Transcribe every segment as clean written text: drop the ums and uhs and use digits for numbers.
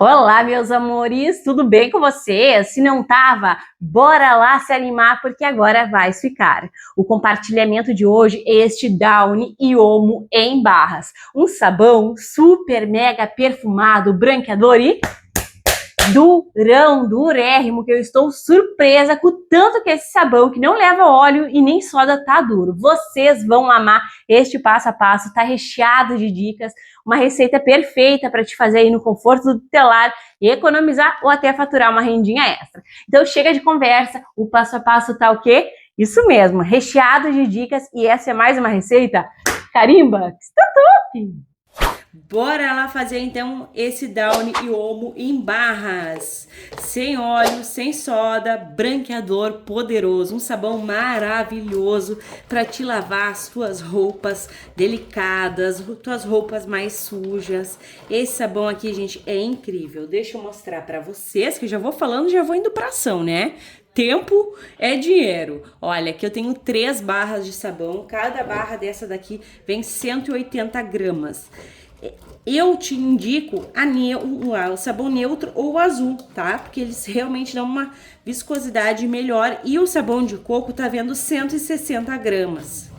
Olá, meus amores, tudo bem com vocês? Se não tava, bora lá se animar porque agora vai ficar. O compartilhamento de hoje é este Downy e Omo em barras, um sabão super mega perfumado, branqueador e durão, durérrimo, que eu estou surpresa com o tanto que esse sabão, que não leva óleo e nem soda, tá duro. Vocês vão amar este passo a passo, tá recheado de dicas, uma receita perfeita para te fazer aí no conforto do teu lar e economizar ou até faturar uma rendinha extra. Então chega de conversa, o passo a passo tá o quê? Isso mesmo, recheado de dicas, e essa é mais uma receita carimba, que está top! Bora lá fazer então esse Downy e Omo em barras, sem óleo, sem soda, branqueador poderoso, um sabão maravilhoso para te lavar as tuas roupas delicadas, tuas roupas mais sujas. Esse sabão aqui, gente, é incrível. Deixa eu mostrar para vocês, que eu já vou falando, já vou indo pra ação, né? Tempo é dinheiro. Olha, aqui eu tenho 3 barras de sabão, cada barra dessa daqui vem 180 gramas. Eu te indico o sabão neutro ou o azul, tá? Porque eles realmente dão uma viscosidade melhor. E o sabão de coco tá vendo 160 gramas.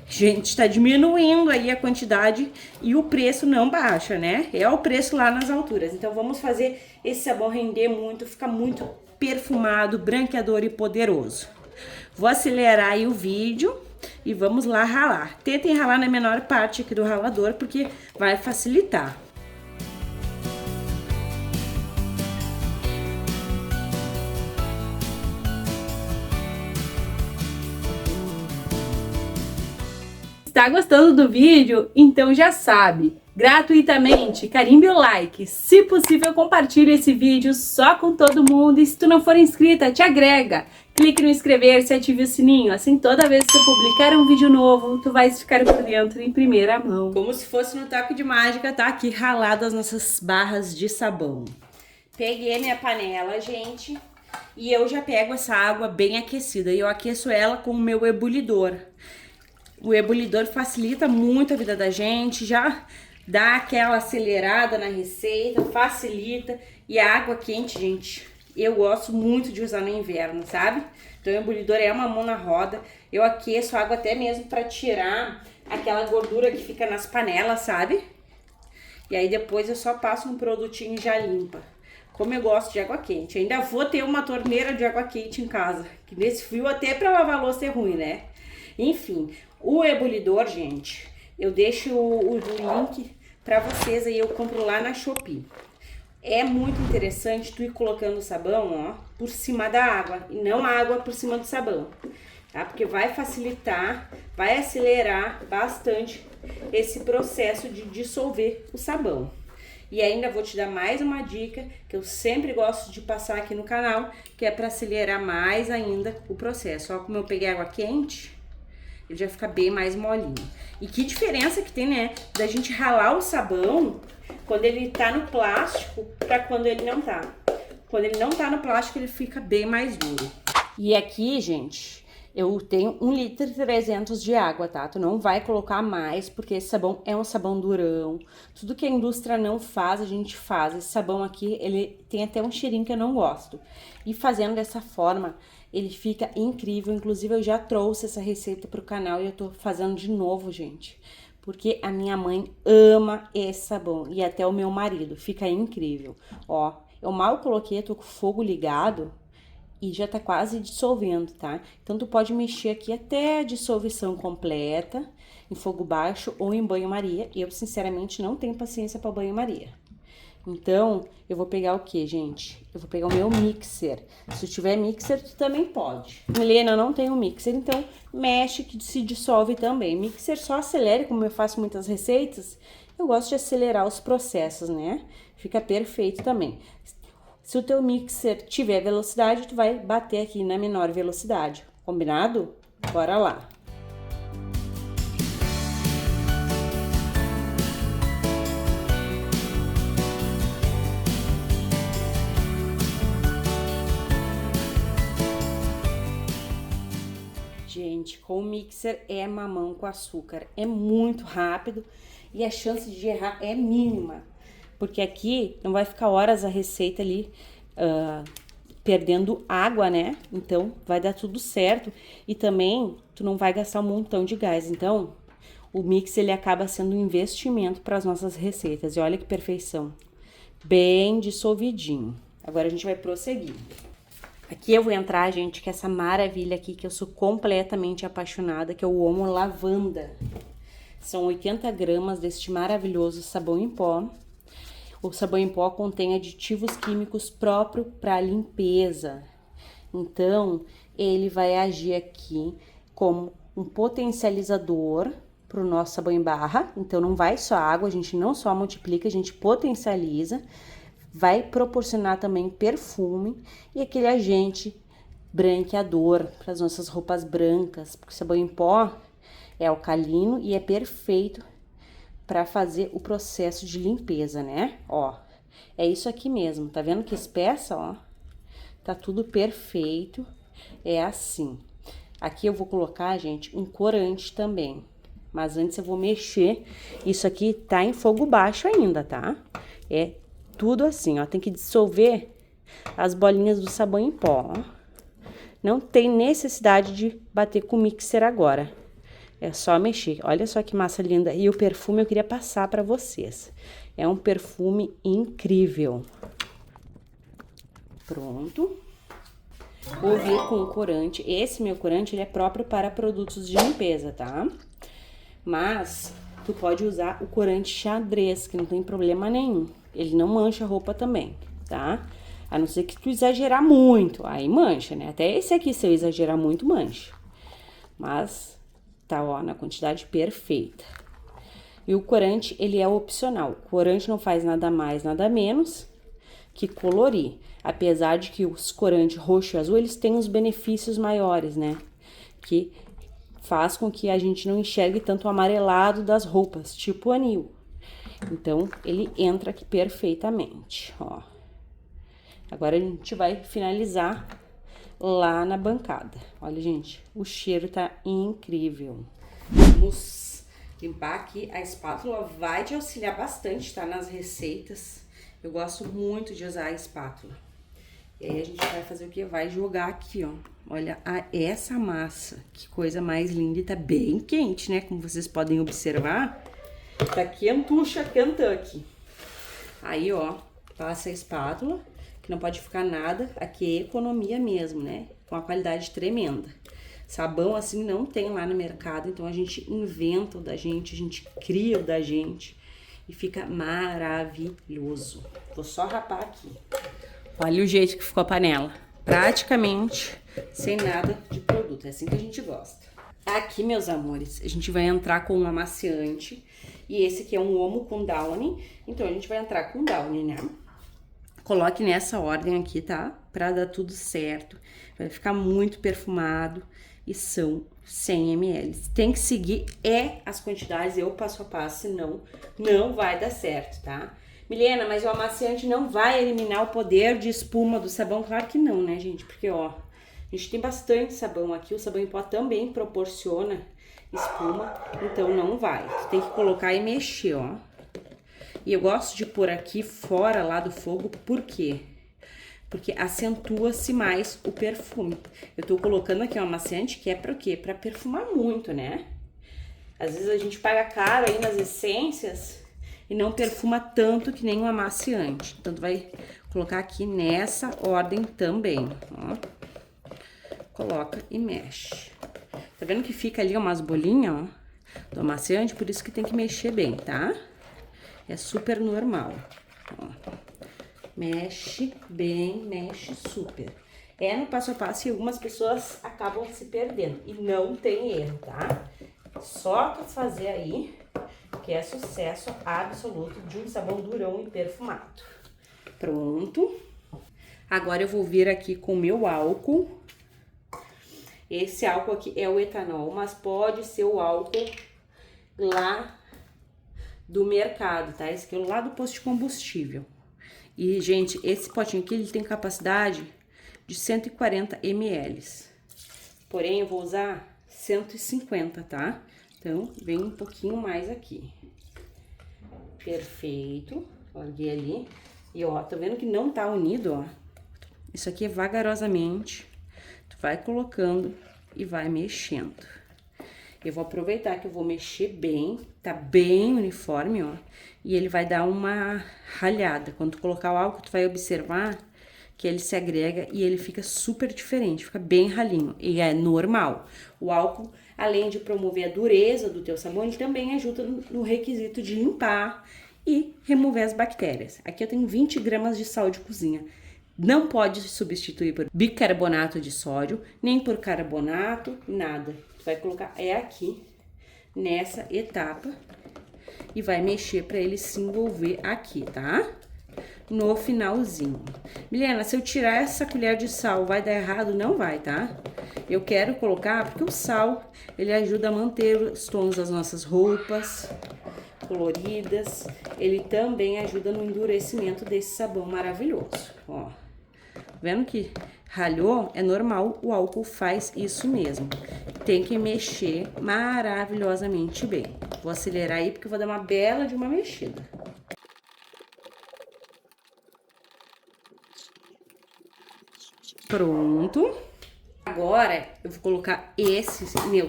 Gente, tá diminuindo aí a quantidade e o preço não baixa, né? É o preço lá nas alturas. Então vamos fazer esse sabão render muito, ficar muito perfumado, branqueador e poderoso. Vou acelerar aí o vídeo e vamos lá ralar. Tentem ralar na menor parte aqui do ralador, porque vai facilitar. Está gostando do vídeo? Então já sabe, gratuitamente, carimbe o like. Se possível, compartilhe esse vídeo só com todo mundo. E se tu não for inscrita, te agrega. Clique no inscrever-se e ative o sininho. Assim, toda vez que eu publicar um vídeo novo, tu vais ficar por dentro em primeira mão. Como se fosse no taco de mágica, tá aqui ralado as nossas barras de sabão. Peguei minha panela, gente, e eu já pego essa água bem aquecida. E eu aqueço ela com o meu ebulidor. O ebulidor facilita muito a vida da gente, já dá aquela acelerada na receita, facilita. E a água quente, gente, eu gosto muito de usar no inverno, sabe? Então o ebulidor é uma mão na roda. Eu aqueço a água até mesmo para tirar aquela gordura que fica nas panelas, sabe? E aí depois eu só passo um produtinho e já limpa. Como eu gosto de água quente. Ainda vou ter uma torneira de água quente em casa, que nesse frio até para lavar louça é ruim, né? Enfim, o ebulidor, gente, eu deixo o link para vocês aí, eu compro lá na Shopee. É muito interessante tu ir colocando o sabão, ó, por cima da água e não a água por cima do sabão, tá? Porque vai facilitar, vai acelerar bastante esse processo de dissolver o sabão. E ainda vou te dar mais uma dica que eu sempre gosto de passar aqui no canal, que é para acelerar mais ainda o processo. Ó, como eu peguei água quente, ele já fica bem mais molinho. E que diferença que tem, né, da gente ralar o sabão quando ele tá no plástico pra quando ele não tá. Quando ele não tá no plástico, ele fica bem mais duro. E aqui, gente, eu tenho 1,3 litro de água, tá? Tu não vai colocar mais, porque esse sabão é um sabão durão. Tudo que a indústria não faz, a gente faz. Esse sabão aqui, ele tem até um cheirinho que eu não gosto. E fazendo dessa forma, ele fica incrível. Inclusive, eu já trouxe essa receita pro canal e eu tô fazendo de novo, gente. Porque a minha mãe ama esse sabão e até o meu marido. Fica incrível. Ó, eu mal coloquei, tô com o fogo ligado e já tá quase dissolvendo, tá? Então, tu pode mexer aqui até a dissolução completa, em fogo baixo ou em banho-maria. Eu, sinceramente, não tenho paciência para banho-maria. Então, eu vou pegar o que, gente? Eu vou pegar o meu mixer. Se tiver mixer, tu também pode. Helena, eu não tenho mixer, então mexe que se dissolve também. Mixer só acelera, como eu faço muitas receitas, eu gosto de acelerar os processos, né? Fica perfeito também. Se o teu mixer tiver velocidade, tu vai bater aqui na menor velocidade. Combinado? Bora lá! Gente, com o mixer é mamão com açúcar. É muito rápido e a chance de errar é mínima. porque aqui não vai ficar horas a receita ali perdendo água, né? Então, vai dar tudo certo. E também, tu não vai gastar um montão de gás. Então, o mix, ele acaba sendo um investimento para as nossas receitas. E olha que perfeição. Bem dissolvidinho. Agora, a gente vai prosseguir. Aqui eu vou entrar, gente, com essa maravilha aqui, que eu sou completamente apaixonada, que é o Omo Lavanda. São 80 gramas deste maravilhoso sabão em pó. O sabão em pó contém aditivos químicos próprios para limpeza. Então, ele vai agir aqui como um potencializador para o nosso sabão em barra. Então, não vai só água, a gente não só multiplica, a gente potencializa. Vai proporcionar também perfume e aquele agente branqueador para as nossas roupas brancas, porque o sabão em pó é alcalino e é perfeito para fazer o processo de limpeza, né? Ó, é isso aqui mesmo, tá vendo que espessa, ó? Tá tudo perfeito, é assim. Aqui eu vou colocar, gente, um corante também, mas antes eu vou mexer. Isso aqui tá em fogo baixo ainda, tá? É tudo assim, ó, tem que dissolver as bolinhas do sabão em pó, ó. Não tem necessidade de bater com o mixer agora. É só mexer. Olha só que massa linda. E o perfume eu queria passar para vocês. É um perfume incrível. Pronto. Vou vir com o corante. Esse meu corante, ele é próprio para produtos de limpeza, tá? Mas tu pode usar o corante xadrez, que não tem problema nenhum. Ele não mancha a roupa também, tá? A não ser que tu exagerar muito. Aí mancha, né? Até esse aqui, se eu exagerar muito, mancha. Mas tá, ó, na quantidade perfeita. E o corante, ele é opcional. O corante não faz nada mais, nada menos que colorir. Apesar de que os corantes roxo e azul, eles têm os benefícios maiores, né? Que faz com que a gente não enxergue tanto o amarelado das roupas, tipo anil. Então, ele entra aqui perfeitamente, ó. Agora, a gente vai finalizar lá na bancada. Olha, gente, o cheiro tá incrível. Vamos limpar aqui. A espátula vai te auxiliar bastante, tá? Nas receitas. Eu gosto muito de usar a espátula. E aí, a gente vai fazer o quê? Vai jogar aqui, ó. Olha essa massa. Que coisa mais linda. E tá bem quente, né? Como vocês podem observar. Tá quentucha Kentucky. Aí, ó, passa a espátula, que não pode ficar nada. Aqui é economia mesmo, né? Com a qualidade tremenda. Sabão assim não tem lá no mercado, então a gente inventa o da gente, a gente cria o da gente e fica maravilhoso. Vou só rapar aqui. Olha o jeito que ficou a panela. Praticamente sem nada de produto. É assim que a gente gosta. Aqui, meus amores, a gente vai entrar com um amaciante. E esse aqui é um Omo com Downy. Então, a gente vai entrar com Downy, né? Coloque nessa ordem aqui, tá? Pra dar tudo certo. Vai ficar muito perfumado. E são 100 ml. Tem que seguir as quantidades, eu passo a passo, senão não vai dar certo, tá? Milena, mas o amaciante não vai eliminar o poder de espuma do sabão? Claro que não, né, gente? Porque, ó, a gente tem bastante sabão aqui. O sabão em pó também proporciona espuma, então não vai. Tu tem que colocar e mexer, ó. E eu gosto de pôr aqui fora lá do fogo, por quê? Porque acentua-se mais o perfume. Eu tô colocando aqui um amaciante que é pra quê? Pra perfumar muito, né? Às vezes a gente paga caro aí nas essências e não perfuma tanto que nem um amaciante. Então, tu vai colocar aqui nessa ordem também, ó. Coloca e mexe. Tá vendo que fica ali umas bolinhas, ó, do amaciante? Por isso que tem que mexer bem, tá? É super normal, ó. Mexe bem, mexe super. É no passo a passo e algumas pessoas acabam se perdendo. E não tem erro, tá? Só tu fazer aí, que é sucesso absoluto de um sabão durão e perfumado. Pronto. Agora eu vou vir aqui com o meu álcool. Esse álcool aqui é o etanol, mas pode ser o álcool lá do mercado, tá? Esse aqui é lá do posto de combustível. E, gente, esse potinho aqui, ele tem capacidade de 140 ml. Porém, eu vou usar 150, tá? Então, vem um pouquinho mais aqui. Perfeito. Larguei ali. E ó, tá vendo que não tá unido, ó? Isso aqui é vagarosamente. Tu vai colocando e vai mexendo. Eu vou aproveitar que eu vou mexer bem, tá bem uniforme, ó. E ele vai dar uma ralhada. Quando tu colocar o álcool, tu vai observar que ele se agrega e ele fica super diferente, fica bem ralinho. E é normal. O álcool, além de promover a dureza do teu sabão, ele também ajuda no requisito de limpar e remover as bactérias. Aqui eu tenho 20 gramas de sal de cozinha. Não pode substituir por bicarbonato de sódio, nem por carbonato, nada. Tu vai colocar aqui, nessa etapa, e vai mexer para ele se envolver aqui, tá? No finalzinho. Milena, se eu tirar essa colher de sal, vai dar errado? Não vai, tá? Eu quero colocar porque o sal, ele ajuda a manter os tons das nossas roupas coloridas. Ele também ajuda no endurecimento desse sabão maravilhoso, ó. Vendo que ralhou, é normal, o álcool faz isso mesmo. Tem que mexer maravilhosamente bem. Vou acelerar aí porque eu vou dar uma bela de uma mexida. Pronto. Agora eu vou colocar esse meu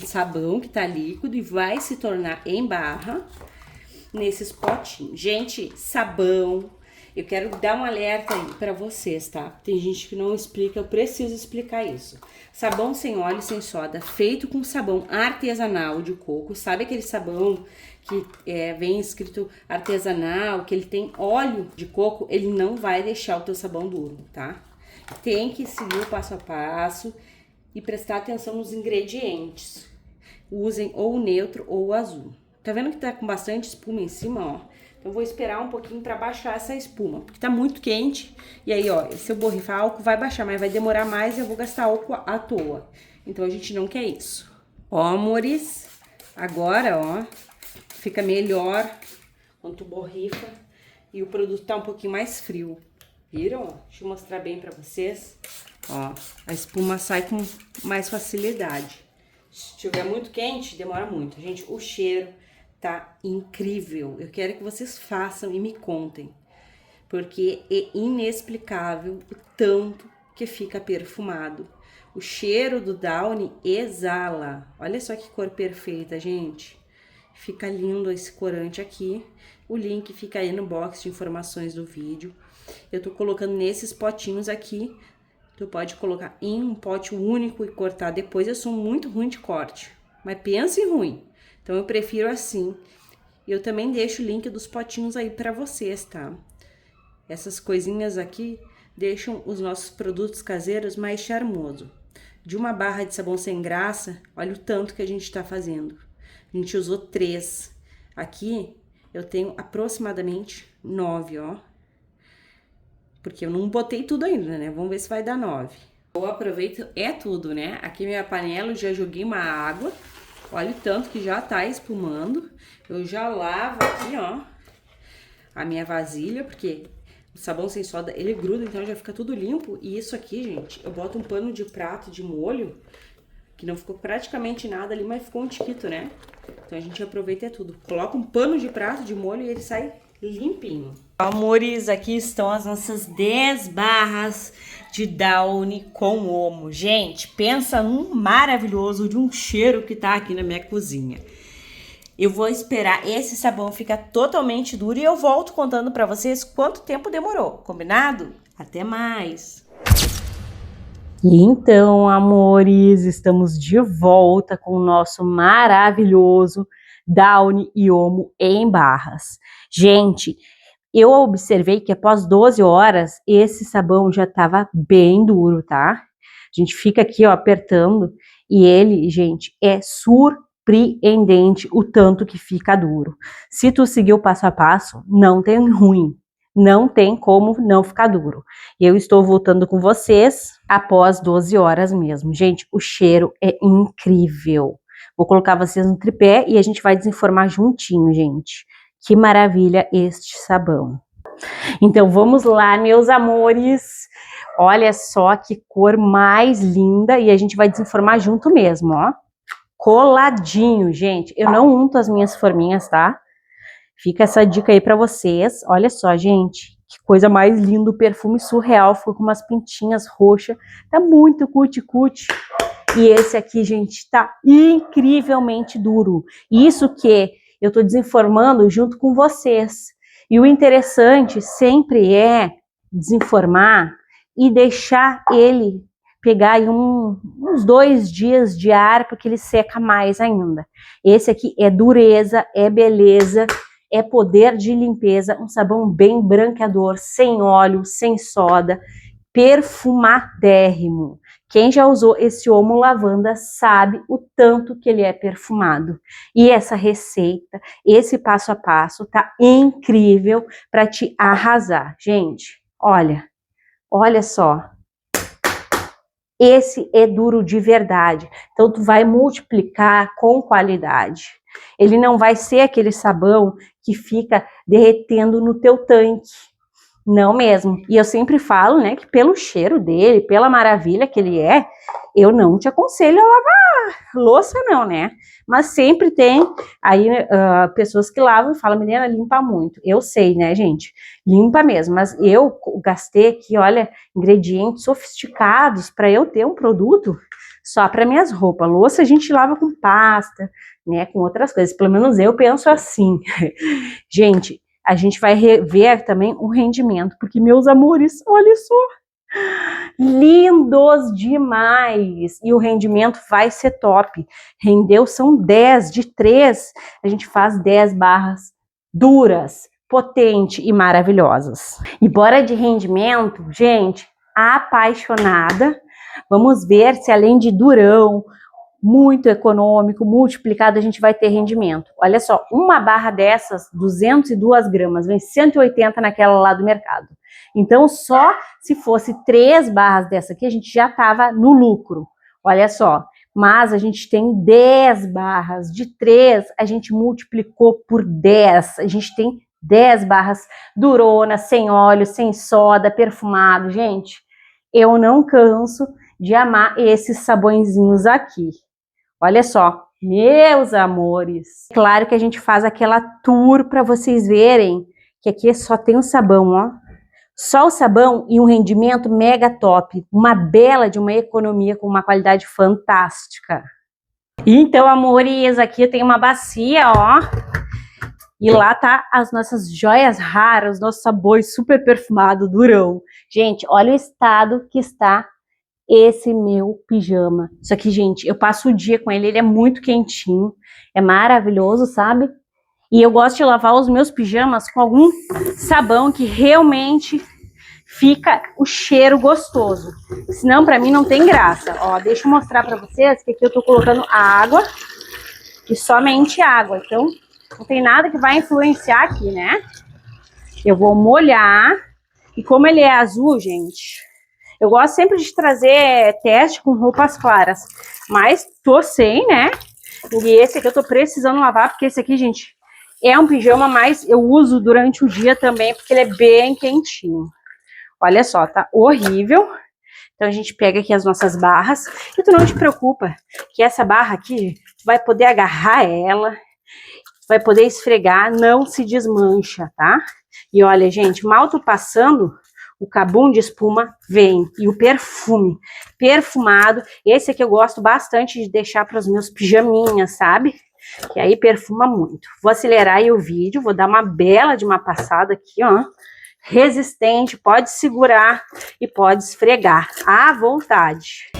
sabão que tá líquido e vai se tornar em barra nesses potinhos. Gente, sabão, eu quero dar um alerta aí pra vocês, tá? Tem gente que não explica, eu preciso explicar isso. Sabão sem óleo, sem soda, feito com sabão artesanal de coco. Sabe aquele sabão que vem escrito artesanal, que ele tem óleo de coco? Ele não vai deixar o teu sabão duro, tá? Tem que seguir o passo a passo e prestar atenção nos ingredientes. Usem ou o neutro ou o azul. Tá vendo que tá com bastante espuma em cima, ó? Então, vou esperar um pouquinho pra baixar essa espuma, porque tá muito quente. E aí, ó, se eu borrifar álcool, vai baixar, mas vai demorar mais e eu vou gastar álcool à toa. Então, a gente não quer isso. Ó, amores, agora, ó, fica melhor quando tu borrifa e o produto tá um pouquinho mais frio. Viram? Deixa eu mostrar bem pra vocês. Ó, a espuma sai com mais facilidade. Se estiver muito quente, demora muito. Gente, o cheiro tá incrível. Eu quero que vocês façam e me contem. Porque é inexplicável o tanto que fica perfumado. O cheiro do Downy exala. Olha só que cor perfeita, gente. Fica lindo esse corante aqui. O link fica aí no box de informações do vídeo. Eu tô colocando nesses potinhos aqui. Tu pode colocar em um pote único e cortar depois. Eu sou muito ruim de corte, mas pensa em ruim. Então, eu prefiro assim. Eu também deixo o link dos potinhos aí pra vocês, tá? Essas coisinhas aqui deixam os nossos produtos caseiros mais charmoso. De uma barra de sabão sem graça, olha o tanto que a gente tá fazendo. A gente usou 3. Aqui, eu tenho aproximadamente 9, ó. Porque eu não botei tudo ainda, né? Vamos ver se vai dar 9. Eu aproveito, é tudo, né? Aqui minha panela, eu já joguei uma água. Olha o tanto que já tá espumando. Eu já lavo aqui, ó, a minha vasilha, porque o sabão sem soda, ele gruda, então já fica tudo limpo. E isso aqui, gente, eu boto um pano de prato de molho, que não ficou praticamente nada ali, mas ficou um tiquito, né? Então a gente aproveita tudo. Coloca um pano de prato de molho e ele sai limpinho. Amores, aqui estão as nossas 10 barras de Downy com Omo. Gente, pensa num maravilhoso de um cheiro que tá aqui na minha cozinha. Eu vou esperar esse sabão ficar totalmente duro e eu volto contando pra vocês quanto tempo demorou, combinado? Até mais! E então, amores, estamos de volta com o nosso maravilhoso Downy e Omo em barras. Gente, eu observei que após 12 horas, esse sabão já estava bem duro, tá? A gente fica aqui, ó, apertando e ele, gente, é surpreendente o tanto que fica duro. Se tu seguir o passo a passo, não tem ruim. Não tem como não ficar duro. Eu estou voltando com vocês após 12 horas mesmo. Gente, o cheiro é incrível. Vou colocar vocês no tripé e a gente vai desenformar juntinho, gente. Que maravilha este sabão. Então, vamos lá, meus amores. Olha só que cor mais linda. E a gente vai desenformar junto mesmo, ó. Coladinho, gente. Eu não unto as minhas forminhas, tá? Fica essa dica aí pra vocês. Olha só, gente, que coisa mais linda, o perfume surreal, ficou com umas pintinhas roxas, tá muito cuti-cuti. E esse aqui, gente, tá incrivelmente duro. Isso que eu tô desinformando junto com vocês. E o interessante sempre é desinformar e deixar ele pegar aí uns 2 dias de ar, porque ele seca mais ainda. Esse aqui é dureza, é beleza, é poder de limpeza, um sabão bem branqueador, sem óleo, sem soda, perfumadérrimo. Quem já usou esse Omo Lavanda sabe o tanto que ele é perfumado. E essa receita, esse passo a passo, tá incrível para te arrasar. Gente, olha só. Esse é duro de verdade. Então, tu vai multiplicar com qualidade. Ele não vai ser aquele sabão que fica derretendo no teu tanque. Não mesmo. E eu sempre falo, né, que pelo cheiro dele, pela maravilha que ele é, eu não te aconselho a lavar louça não, né? Mas sempre tem aí pessoas que lavam e falam, menina, limpa muito. Eu sei, né, gente? Limpa mesmo. Mas eu gastei aqui, olha, ingredientes sofisticados para eu ter um produto só para minhas roupas. Louça a gente lava com pasta, né, com outras coisas. Pelo menos eu penso assim. Gente, a gente vai ver também o rendimento, porque, meus amores, olha só, lindos demais, e o rendimento vai ser top. Rendeu, são 10, de 3, a gente faz 10 barras duras, potentes e maravilhosas. E bora de rendimento, gente, apaixonada. Vamos ver se além de durão, muito econômico, multiplicado, a gente vai ter rendimento. Olha só, uma barra dessas, 202 gramas, vem 180 naquela lá do mercado. Então, só se fosse 3 barras dessa aqui, a gente já tava no lucro. Olha só, mas a gente tem 10 barras, de 3 a gente multiplicou por 10, a gente tem 10 barras durona, sem óleo, sem soda, perfumado. Gente, eu não canso de amar esses sabõezinhos aqui. Olha só, meus amores. Claro que a gente faz aquela tour para vocês verem que aqui só tem o sabão, ó. Só o sabão e um rendimento mega top. Uma bela de uma economia com uma qualidade fantástica. Então, amores, aqui tem uma bacia, ó. E lá tá as nossas joias raras, nosso sabor super perfumado, durão. Gente, olha o estado que está esse meu pijama. Isso aqui, gente, eu passo o dia com ele, ele é muito quentinho, é maravilhoso, sabe? E eu gosto de lavar os meus pijamas com algum sabão que realmente fica o cheiro gostoso. Senão, pra mim, não tem graça. Ó, deixa eu mostrar pra vocês que aqui eu tô colocando água e somente água. Então, não tem nada que vai influenciar aqui, né? Eu vou molhar. E como ele é azul, gente, eu gosto sempre de trazer teste com roupas claras, mas tô sem, né? E esse aqui eu tô precisando lavar, porque esse aqui, gente, é um pijama, mas eu uso durante o dia também, porque ele é bem quentinho. Olha só, tá horrível. Então a gente pega aqui as nossas barras, e tu não te preocupa, que essa barra aqui, tu vai poder agarrar ela, vai poder esfregar, não se desmancha, tá? E olha, gente, mal tô passando, o cabum de espuma vem. E o perfume, perfumado. Esse aqui eu gosto bastante de deixar para os meus pijaminhas, sabe? Que aí perfuma muito. Vou acelerar aí o vídeo, vou dar uma bela de uma passada aqui, ó. Resistente, pode segurar e pode esfregar à vontade.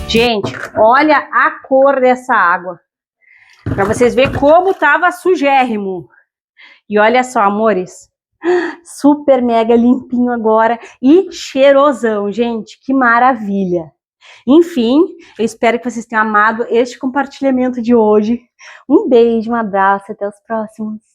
Gente, olha a cor dessa água. Para vocês verem como tava sujérrimo. E olha só, amores. Super mega limpinho agora. E cheirosão, gente. Que maravilha. Enfim, eu espero que vocês tenham amado este compartilhamento de hoje. Um beijo, um abraço. Até os próximos.